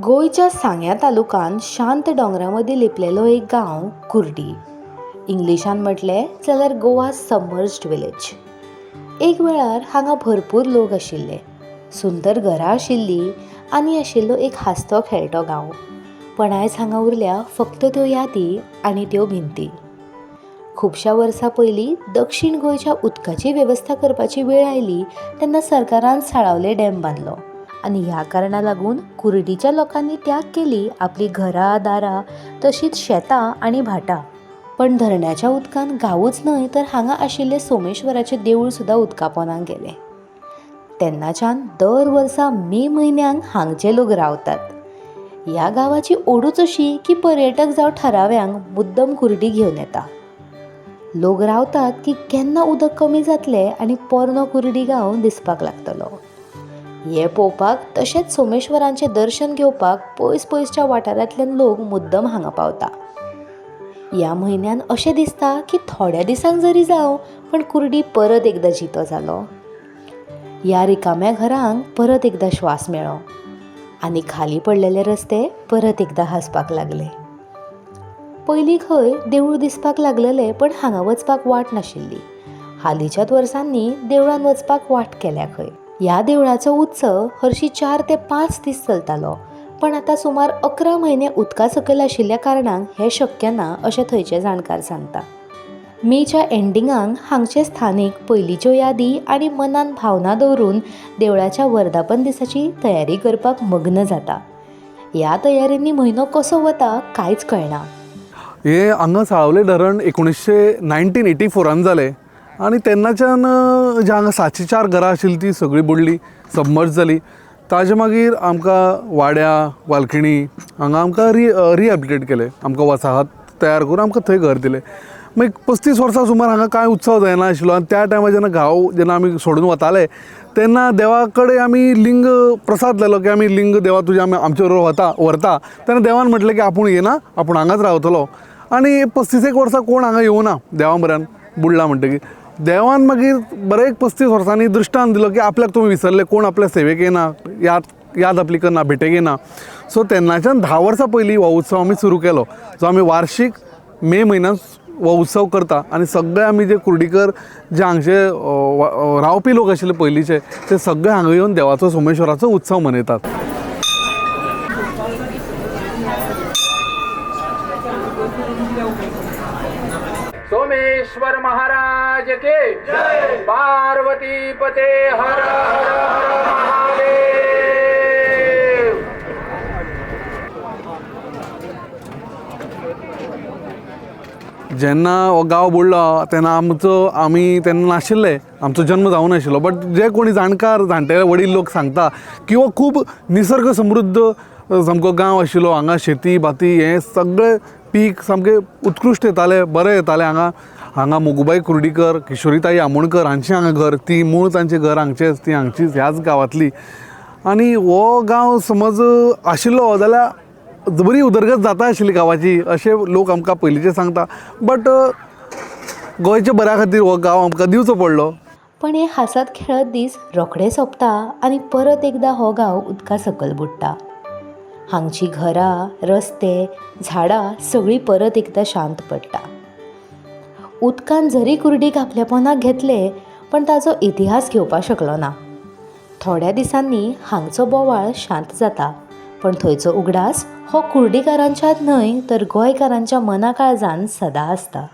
गोंयच्या सांग्या तालुकान शांत डोंगरामदीं लिपलेलो एक गांव कुर्डी. इंग्लिशान म्हटलें जाल्यार गोवा सबमर्ज्ड विलेज. एक वेळार हांगा भरपूर लोक आशिल्ले, सुंदर घरां आशिल्लीं आनी आशिल्लो एक हांसतो खेळटो गांव. पण आयज हांगा उरल्या फक्त त्यो यादी आनी त्यो भिंती. खुबश्या वर्सां पयलीं दक्षिण गोंयच्या उदकाची वेवस्था करपाची वेळ आयली तेन्ना सरकारान साळावले डॅम बांदलो आनी ह्या कारणाक लागून कुर्डीच्या लोकांनी त्याग केली आपली घरां दारां तशींच शेतां आनी भाटां. पण धरणाच्या उदकान गांवूच न्हय तर हांगा आशिल्लें सोमेश्वराचें देवूळ सुद्दां उदका पोंदाक गेलें. तेन्नाच्यान दर वर्सा मे म्हयन्यांक हांगचे लोक रावतात. ह्या गांवाची ओडूच अशी की पर्यटक जावं थराव्यांक मुद्दम कुर्डी घेवन येता. लोक रावतात की केन्ना उदक कमी जातलें आनी पोरनो कुर्डी गांव दिसपाक लागतलो. हें पळोवपाक तशेंच सोमेश्वराचें दर्शन घेवपाक पयस पयसच्या वाठारांतल्यान लोक मुद्दम हांगा पावता. ह्या म्हयन्यान अशें दिसता की थोड्या दिसांक जरी जावं पण कुर्डी परत एकदां जितो जालो. ह्या रिकाम्या घरांक परत एकदां श्वास मेळ्ळो आनी खाली पडलेले रस्ते परत एकदां हांसपाक लागले. पयलीं खंय देवूळ दिसपाक लागलेलें पण हांगा वचपाक वाट नाशिल्ली. हालींच्याच वर्सांनी देवळान वचपाक वाट केल्या खंय. ह्या देवळाचो उत्सव हरशीं 4 ते 5 दीस चलतालो, पण आतां सुमार 11 म्हयने उदका सकयल आशिल्ल्या कारणान हें शक्य ना अशें थंयचे जाणकार सांगता. मेच्या एंडिंगाक हांगचे स्थानीक पयलींच्यो यादी आनी मनान भावना दवरून देवळाच्या वर्धापन दिसाची तयारी करपाक मग्न जाता. ह्या तयारेनी म्हयनो कसो वता कांयच कळना. हे हांगा साळावले धरण 1984 जालें आनी तेन्नाच्यान जे हांगा 704 घरां आशिल्लीं ती सगळीं बुडलीं, सबमर्ज जालीं. ताजे मागीर आमकां वाड्या वालखिणी हांगा आमकां रिहॅबिलिटेट केलें. आमकां वसाहत तयार करून आमकां थंय घर दिलें. मागीर 35 वर्सां सुमार हांगा कांय उत्सव जायना आशिल्लो आनी त्या टायमार जेन्ना आमी सोडून वताले तेन्ना देवा कडेन आमी लिंग प्रसाद लायलो की आमी लिंग देवा तुजें आमचे बरोबर व्हरता. तेन्ना देवान म्हटलें की आपूण येना, आपूण हांगाच रावतलो. आनी 35 वर्सां कोण हांगा येवना देवा बऱ्यान बुडला म्हणटकीर. देवान मागीर बरे 35 वर्सांनी दृश्टांत दिलो की आपल्याक तुमी विसरले, कोण आपल्या सेवेक येना, याद आपली करना, भेटेक येना. सो तेन्नाच्यान 10 वर्सां पयलीं हो उत्सव आमी सुरू केलो, जो आमी वार्शीक मे म्हयन्यात हो उत्सव करता. आनी सगळे आमी जे कुर्डीकर जे हांगचे रावपी लोक आशिल्ले पयलींचे ते सगळे हांगा येवन देवाचो सोमेश्वराचो उत्सव मनयतात. सोमेश्वर महाराज के जय. पार्वती पते हर हर हर महादेव. जेन्ना हो गांव बुडलो तेन्ना आमी तेन्ना नाशिल्ले, आमचो जन्म जावं नाशिल्लो. बट जे कोणी जाणकार जाणटेले वडील लोक सांगता की हो खूब निसर्ग समृद्ध सामको गांव आशिल्लो. हांगा शेती बाती हें सगळें पीक सामकें उत्कृश्ट येतालें, बरें येतालें. हांगा मोगूबाई कुर्डीकर, किशोरीताई आमोणकर हांचें हांगा घर, ती मूळ तांचें घर हांगचेंच, ती हांगचीच ह्याच गांवांतली. आनी हो गांव समज आशिल्लो जाल्यार बरी उदरगत जाता आशिल्ली गांवाची अशें लोक आमकां पयलींचे सांगता. बट गोंयच्या बऱ्या खातीर हो गांव आमकां दिवचो पडलो. पण हे हांसत खेळत दीस रोखडे सोंपता आनी परत एकदां हो गांव उदका सकयल बुडटा. हांगची घरां, रस्ते, झाडां सगळीं परत एकदां शांत पडटा. उदकान जरी कुर्डीक आपल्या पोंदाक घेतले पण ताचो इतिहास घेवपाक शकलो ना. थोड्या दिसांनी हांगचो बोवाळ शांत जाता, पण थंयचो उगडास हो कुर्डीकारांच्याच न्हय तर गोंयकारांच्या मना काळजान सदां आसता.